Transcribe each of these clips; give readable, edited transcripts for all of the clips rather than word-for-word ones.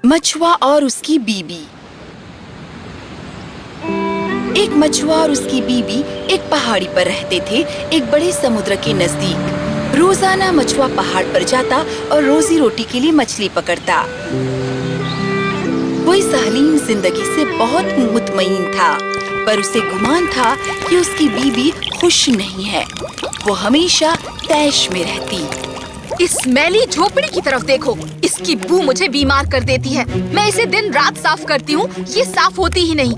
मछुआ और उसकी बीबी। एक मछुआ और उसकी बीबी एक पहाड़ी पर रहते थे, एक बड़े समुद्र के नजदीक। रोजाना मछुआ पहाड़ पर जाता और रोजी रोटी के लिए मछली पकड़ता। वो इस हलीम जिंदगी से बहुत मुतमईन था, पर उसे गुमान था कि उसकी बीबी खुश नहीं है। वो हमेशा तैश में रहती। इस मैली झोपड़ी की तरफ देखो, इसकी बू मुझे बीमार कर देती है। मैं इसे दिन रात साफ करती हूँ, ये साफ होती ही नहीं।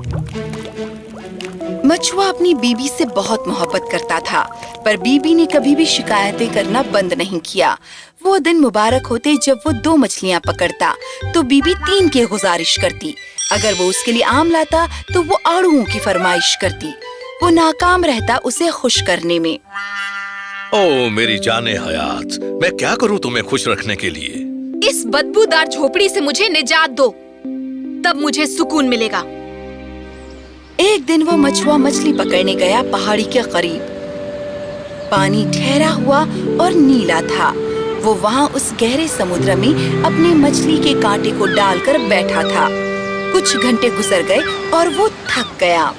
मछुआ अपनी बीबी से बहुत मोहब्बत करता था, पर बीबी ने कभी भी शिकायतें करना बंद नहीं किया। वो दिन मुबारक होते जब वो 2 मछलियाँ पकड़ता, तो बीबी 3 की गुजारिश करती। अगर वो उसके लिए आम लाता, तो वो आड़ुओं की फरमाइश करती। वो नाकाम रहता उसे खुश करने में। ओ मेरी जाने हयात, मैं क्या करूं तुम्हें खुश रखने के लिए? इस बदबूदार झोपड़ी से मुझे निजात दो, तब मुझे सुकून मिलेगा। एक दिन वो मछुआ मछली पकड़ने गया पहाड़ी के करीब। पानी ठहरा हुआ और नीला था। वो वहाँ उस गहरे समुद्र में अपने मछली के कांटे को डालकर बैठा था। कुछ घंटे गुजर गए और वो थक गया।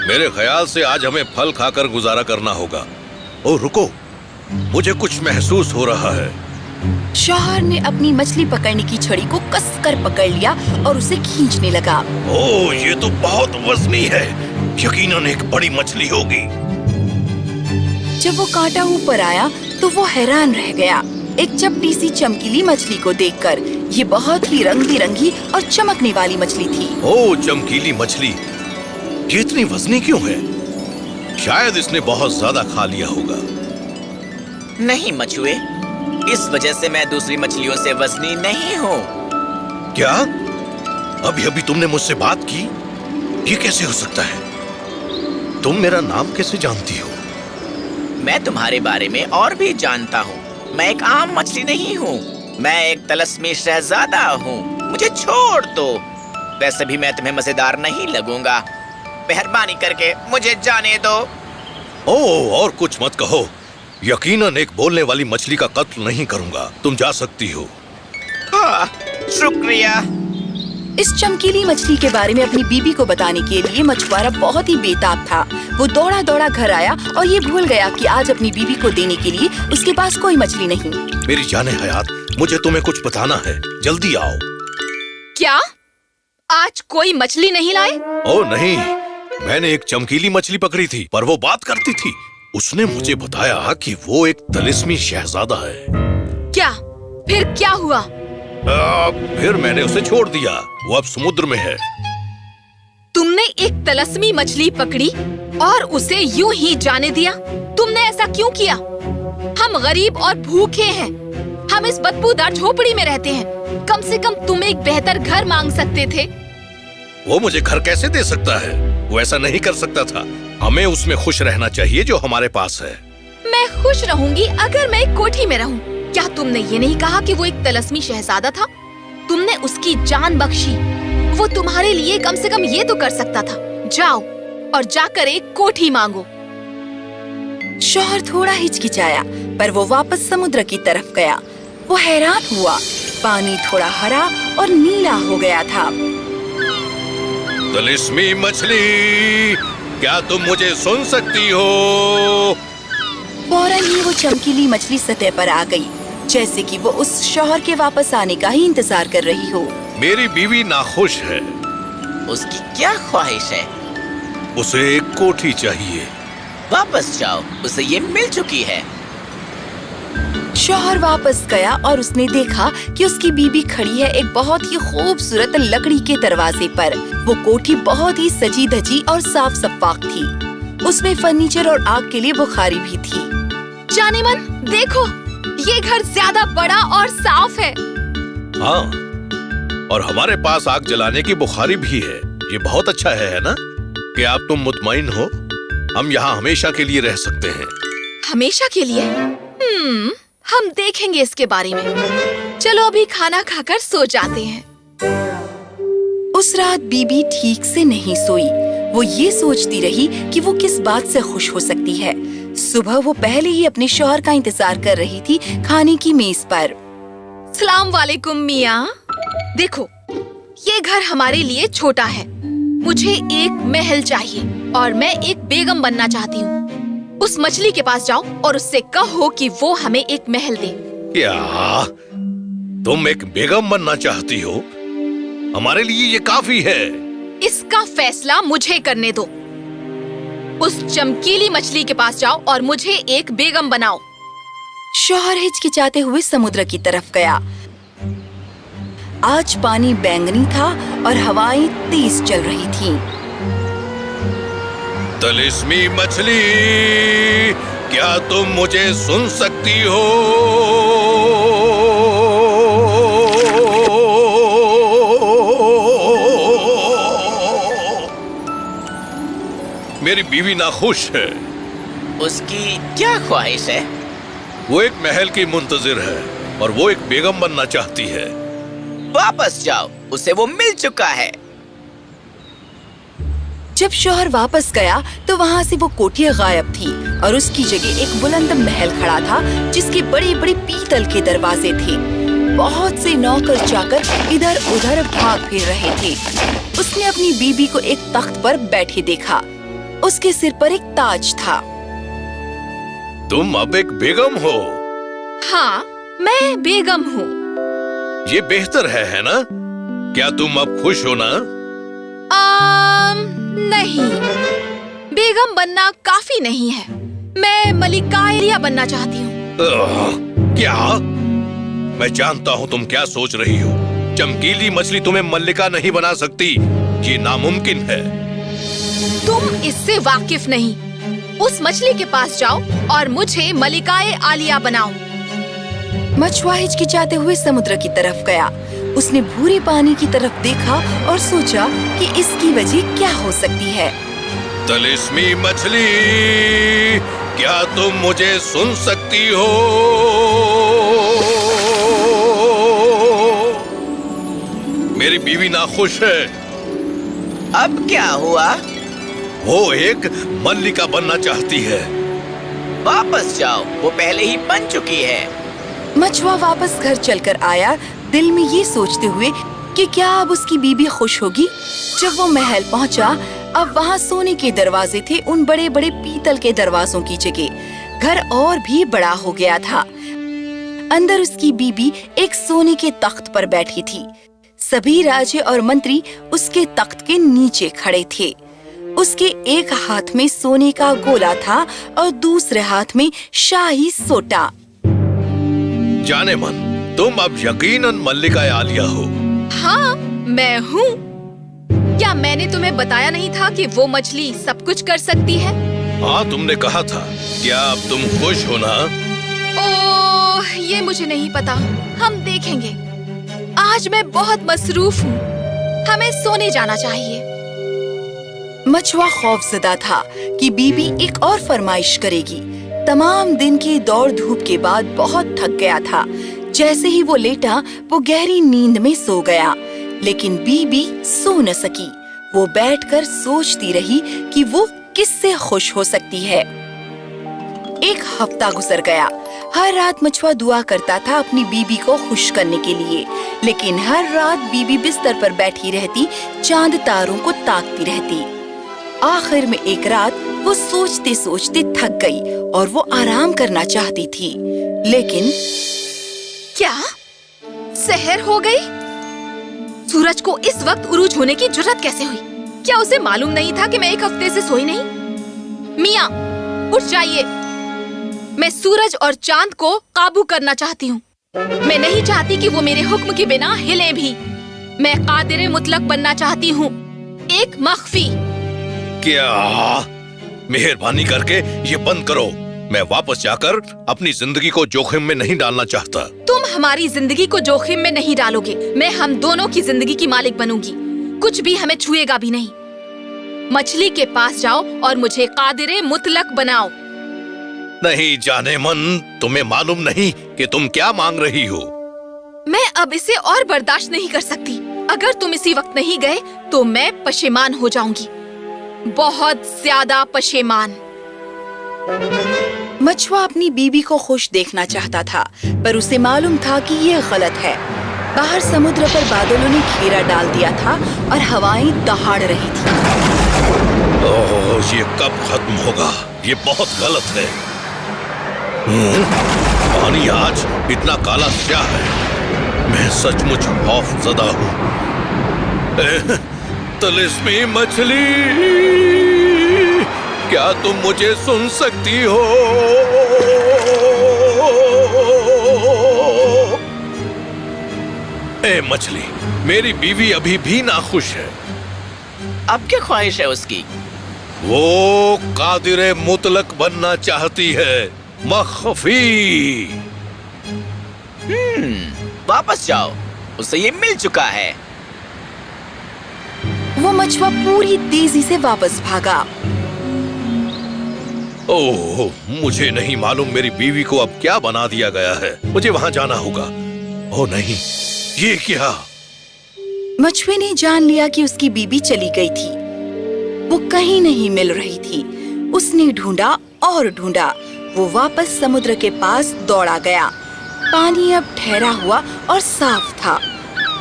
मेरे ख्याल से आज हमें फल खाकर गुजारा करना होगा। ओ रुको, मुझे कुछ महसूस हो रहा है। शौहर ने अपनी मछली पकड़ने की छड़ी को कसकर पकड़ लिया और उसे खींचने लगा। ओह, ये तो बहुत वजनी है। यकीनन एक बड़ी मछली होगी। जब वो कांटा ऊपर आया तो वो हैरान रह गया एक चपटी सी चमकीली मछली को देखकर। ये बहुत ही रंग बिरंगी और चमकने वाली मछली थी। ओह, चमकीली मछली, ये इतनी वजनी क्यों है? शायद इसने बहुत ज्यादा खा लिया होगा। नहीं मछुए, इस वजह से मैं दूसरी मछलियों से वजनी नहीं हूँ। क्या? अभी अभी तुमने मुझसे बात की? ये कैसे हो सकता है? तुम मेरा नाम कैसे जानती हो? मैं तुम्हारे बारे में और भी जानता हूँ। मैं एक आम मछली नहीं हूँ, मैं एक तलस्मी शहजादा हूँ। मुझे छोड़ दो, वैसे भी मैं तुम्हें मजेदार नहीं लगूंगा। मेहरबानी करके मुझे जाने दो। ओह, और कुछ मत कहो। यकीनन एक बोलने वाली मछली का कत्ल नहीं करूंगा। तुम जा सकती हो। हाँ, शुक्रिया। इस चमकीली मछली के बारे में अपनी बीबी को बताने के लिए मछुआरा बहुत ही बेताब था। वो दौड़ा दौड़ा घर आया और ये भूल गया कि आज अपनी बीबी को देने के लिए उसके पास कोई मछली नहीं। मेरी जाने हयात, मुझे तुम्हें कुछ बताना है, जल्दी आओ। क्या आज कोई मछली नहीं लाए? ओह नहीं, मैंने एक चमकीली मछली पकड़ी थी, पर वो बात करती थी। उसने मुझे बताया कि वो एक तलिस्मी शहजादा है। क्या? फिर क्या हुआ? फिर मैंने उसे छोड़ दिया। वो अब समुद्र में है। तुमने एक तलस्मी मछली पकड़ी और उसे यूं ही जाने दिया? तुमने ऐसा क्यों किया? हम गरीब और भूखे हैं। हम इस बदबूदार झोपड़ी में रहते हैं। कम से कम तुम एक बेहतर घर मांग सकते थे। वो मुझे घर कैसे दे सकता है? वो ऐसा नहीं कर सकता था। हमें उसमें खुश रहना चाहिए जो हमारे पास है। मैं खुश रहूंगी अगर मैं एक कोठी में रहूं। क्या तुमने ये नहीं कहा कि वो एक तलस्मी शहजादा था? तुमने उसकी जान बख्शी। वो तुम्हारे लिए कम से कम ये तो कर सकता था। जाओ और जाकर एक कोठी मांगो। शौहर थोड़ा हिचकिचाया, पर वो वापस समुद्र की तरफ गया। वो हैरान हुआ, पानी थोड़ा हरा और नीला हो गया था। तलिस्मी मछली, क्या तुम मुझे सुन सकती हो? फौरन ही वो चमकीली मछली सतह पर आ गई, जैसे कि वो उस शौहर के वापस आने का ही इंतजार कर रही हो। मेरी बीवी नाखुश है। उसकी क्या ख्वाहिश है? उसे एक कोठी चाहिए। वापस जाओ, उसे ये मिल चुकी है। शौहर वापस गया और उसने देखा कि उसकी बीबी खड़ी है एक बहुत ही खूबसूरत लकड़ी के दरवाजे पर। वो कोठी बहुत ही सजी धजी और साफ सफाक थी। उसमें फर्नीचर और आग के लिए बुखारी भी थी। जानेमन, देखो, ये घर ज्यादा बड़ा और साफ है। हाँ, और हमारे पास आग जलाने की बुखारी भी है। ये बहुत अच्छा है ना? कि आप तुम मुतमईन हो? हम यहाँ हमेशा के लिए रह सकते हैं। हमेशा के लिए? हम देखेंगे इसके बारे में। चलो अभी खाना खाकर सो जाते हैं। उस रात बीबी ठीक से नहीं सोई। वो ये सोचती रही कि वो किस बात से खुश हो सकती है। सुबह वो पहले ही अपने शौहर का इंतजार कर रही थी खाने की मेज पर। सलाम वालेकुम मियाँ। देखो, ये घर हमारे लिए छोटा है। मुझे एक महल चाहिए और मैं एक बेगम बनना चाहती हूँ। उस मछली के पास जाओ और उससे कहो कि वो हमें एक महल दे। क्या तुम एक बेगम बनना चाहती हो? हमारे लिए ये काफी है। इसका फैसला मुझे करने दो। उस चमकीली मछली के पास जाओ और मुझे एक बेगम बनाओ। शौहर हिचकिचाते हुए समुद्र की तरफ गया। आज पानी बैंगनी था और हवाएं तेज चल रही थीं। तिलिस्मी मछली, क्या तुम मुझे सुन सकती हो? मेरी बीवी नाखुश है। उसकी क्या ख्वाहिश है? वो एक महल की मुंतजिर है और वो एक बेगम बनना चाहती है। वापस जाओ, उसे वो मिल चुका है। जब शौहर वापस गया तो वहाँ से वो कोठियाँ गायब थी और उसकी जगह एक बुलंद महल खड़ा था जिसके बड़े बड़े पीतल के दरवाजे थे। बहुत से नौकर चाकर इधर उधर भाग फिर रहे थे। उसने अपनी बीबी को एक तख्त पर बैठे देखा। उसके सिर पर एक ताज था। तुम अब एक बेगम हो? हाँ, मैं बेगम हूँ। ये बेहतर है ना? क्या तुम अब खुश हो ना? नहीं, बेगम बनना काफी नहीं है। मैं मलिका आलिया बनना चाहती हूँ। क्या? मैं जानता हूँ तुम क्या सोच रही हो। चमकीली मछली तुम्हें मल्लिका नहीं बना सकती। ये नामुमकिन है। तुम इससे वाकिफ नहीं। उस मछली के पास जाओ और मुझे मलिकाए आलिया बनाओ। मछुआ हिचकिचाते हुए समुद्र की तरफ गया। उसने भूरे पानी की तरफ देखा और सोचा कि इसकी वजह क्या हो सकती है। तिलिस्मी मछली, क्या तुम मुझे सुन सकती हो? मेरी बीवी नाखुश है। अब क्या हुआ? वो एक मल्लिका बनना चाहती है। वापस जाओ, वो पहले ही बन चुकी है। मछुआ वापस घर चलकर आया, दिल में ये सोचते हुए कि क्या अब उसकी बीबी खुश होगी। जब वो महल पहुंचा, अब वहाँ सोने के दरवाजे थे उन बड़े बड़े पीतल के दरवाजों की जगह। घर और भी बड़ा हो गया था। अंदर उसकी बीबी एक सोने के तख्त पर बैठी थी। सभी राजे और मंत्री उसके तख्त के नीचे खड़े थे। उसके एक हाथ में सोने का गोला था और दूसरे हाथ में शाही सोटा। जाने मन, तुम अब यकीनन मल्लिका आलिया हो। हाँ, मैं हूँ। क्या मैंने तुम्हें बताया नहीं था कि वो मछली सब कुछ कर सकती है? हाँ, तुमने कहा था। क्या अब तुम खुश हो ना? ओह, ये मुझे नहीं पता। हम देखेंगे। आज मैं बहुत मसरूफ हूँ। हमें सोने जाना चाहिए। मछुआ खौफजदा था कि बीबी एक और फरमाइश करेगी। तमाम दिन की दौड़ धूप के बाद बहुत थक गया था। जैसे ही वो लेटा, वो गहरी नींद में सो गया। लेकिन बीबी सो न सकी। वो बैठकर सोचती रही कि वो किससे खुश हो सकती है। एक हफ्ता गुजर गया। हर रात मछुआ दुआ करता था अपनी बीबी को खुश करने के लिए, लेकिन हर रात बीबी बिस्तर पर बैठी रहती, चांद तारों को ताकती रहती। आखिर में एक रात वो सोचते सोचते थक गई और वो आराम करना चाहती थी। लेकिन क्या सहर हो गई? सूरज को इस वक्त उरूज होने की जुर्रत कैसे हुई? क्या उसे मालूम नहीं था कि मैं एक हफ्ते से सोई नहीं? मियाँ, उठ जाइए। मैं सूरज और चांद को काबू करना चाहती हूँ। मैं नहीं चाहती कि वो मेरे हुक्म के बिना हिले भी। मैं कादिर मुतलक बनना चाहती हूँ, एक मख्फी। क्या? मेहरबानी करके ये बंद करो। मैं वापस जाकर अपनी जिंदगी को जोखिम में नहीं डालना चाहता। तुम हमारी जिंदगी को जोखिम में नहीं डालोगे। मैं हम दोनों की जिंदगी की मालिक बनूंगी। कुछ भी हमें छुएगा भी नहीं। मछली के पास जाओ और मुझे कादिर मुतलक बनाओ। नहीं जाने मन, तुम्हें मालूम नहीं कि तुम क्या मांग रही हो। मैं अब इसे और बर्दाश्त नहीं कर सकती। अगर तुम इसी वक्त नहीं गए तो मैं पशेमान हो जाऊंगी, बहुत ज्यादा पशेमान। मछुआ अपनी बीबी को खुश देखना चाहता था, पर उसे मालूम था कि ये गलत है। बाहर समुद्र पर बादलों ने घेरा डाल दिया था और हवाएं दहाड़ रही थी। ओह, ये कब खत्म होगा? ये बहुत गलत है। पानी आज इतना काला क्या है? मैं सचमुच खौफजदा हूँ। तिलिस्मी मछली, क्या तुम मुझे सुन सकती हो? ए मछली, मेरी बीवी अभी भी नाखुश है। अब क्या ख्वाहिश है उसकी? वो कादिरे मुतलक बनना चाहती है, मख्फी। वापस जाओ, उसे ये मिल चुका है। वो मछुआ पूरी तेजी से वापस भागा। ओह, मुझे नहीं मालूम मेरी बीवी को अब क्या बना दिया गया है। मुझे वहां जाना होगा। ओह नहीं, ये क्या? मछुए ने जान लिया कि उसकी बीबी चली गई थी। वो कहीं नहीं मिल रही थी। उसने ढूंढा और ढूंढा। वो वापस समुद्र के पास दौड़ा गया। पानी अब ठहरा हुआ और साफ था।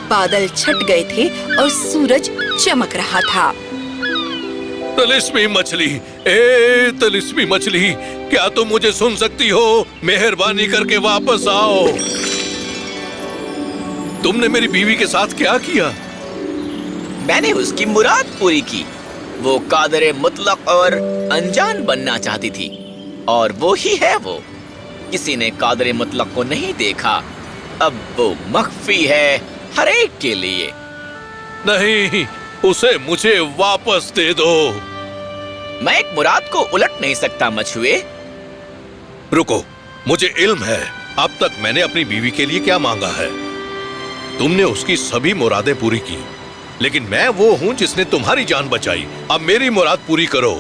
बादल छट गए थे और सूरज चमक रहा था। तिलिस्मी मछली, ए तिलिस्मी मछली, क्या तुम मुझे सुन सकती हो? मेहरबानी करके वापस आओ। तुमने मेरी बीवी के साथ क्या किया? मैंने उसकी मुराद पूरी की। वो कादरे मुतलक और अनजान बनना चाहती थी, और वो ही है वो। किसी ने कादरे मुतलक को नहीं देखा। अब वो मख्फी है हर एक के लिए। नहीं, उसे मुझे वापस दे दो। मैं एक मुराद को उलट नहीं सकता मछुए। रुको, मुझे इल्म है अब तक मैंने अपनी बीवी के लिए क्या मांगा है। तुमने उसकी सभी मुरादें पूरी की, लेकिन मैं वो हूँ जिसने तुम्हारी जान बचाई। अब मेरी मुराद पूरी करो।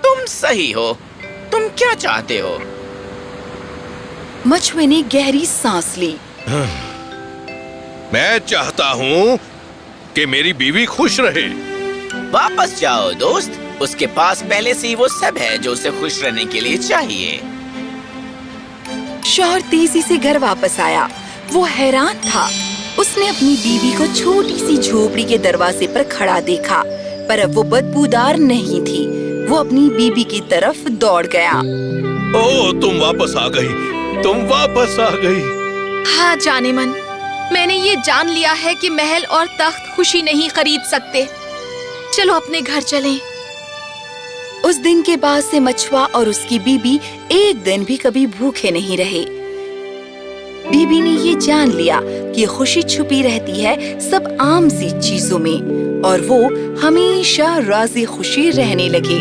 तुम सही हो। तुम क्या चाहते हो? मछुए ने गहरी सांस ली। मैं चाहता हूँ कि मेरी बीवी खुश रहे। वापस जाओ दोस्त, उसके पास पहले से ही वो सब है जो उसे खुश रहने के लिए चाहिए। शौहर तेजी से घर वापस आया। वो हैरान था। उसने अपनी बीवी को छोटी सी झोपड़ी के दरवाजे पर खड़ा देखा, पर अब वो बदबूदार नहीं थी। वो अपनी बीबी की तरफ दौड़ गया। ओह, तुम वापस आ गई। तुम वापस आ गई। हाँ जाने मन, मैंने ये जान लिया है कि महल और तख्त खुशी नहीं खरीद सकते। चलो अपने घर चलें। उस दिन के बाद से मछुआ और उसकी बीबी एक दिन भी कभी भूखे नहीं रहे। बीबी ने ये जान लिया कि खुशी छुपी रहती है सब आम सी चीजों में, और वो हमेशा राज़ी खुशी रहने लगे।